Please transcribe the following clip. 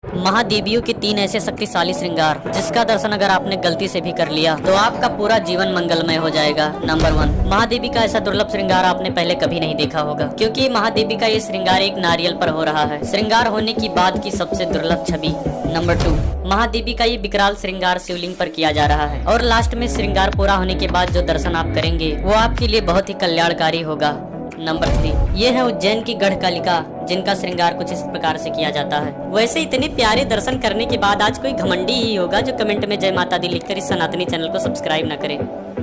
महादेवियों के 3 ऐसे शक्तिशाली श्रृंगार जिसका दर्शन अगर आपने गलती से भी कर लिया तो आपका पूरा जीवन मंगलमय हो जाएगा। नंबर 1, महादेवी का ऐसा दुर्लभ श्रृंगार आपने पहले कभी नहीं देखा होगा, क्योंकि महादेवी का ये श्रृंगार एक नारियल पर हो रहा है, श्रृंगार होने की बाद की सबसे दुर्लभ छवि। नंबर 2, महादेवी का ये विकराल श्रृंगार शिवलिंग पर किया जा रहा है और लास्ट में श्रृंगार पूरा होने के बाद जो दर्शन आप करेंगे वो आपके लिए बहुत ही कल्याणकारी होगा। नंबर 3, ये है उज्जैन की गढ़कालिका जिनका श्रृंगार कुछ इस प्रकार से किया जाता है। वैसे इतने प्यारे दर्शन करने के बाद आज कोई घमंडी ही होगा जो कमेंट में जय माता दी लिखकर इस सनातनी चैनल को सब्सक्राइब न करे।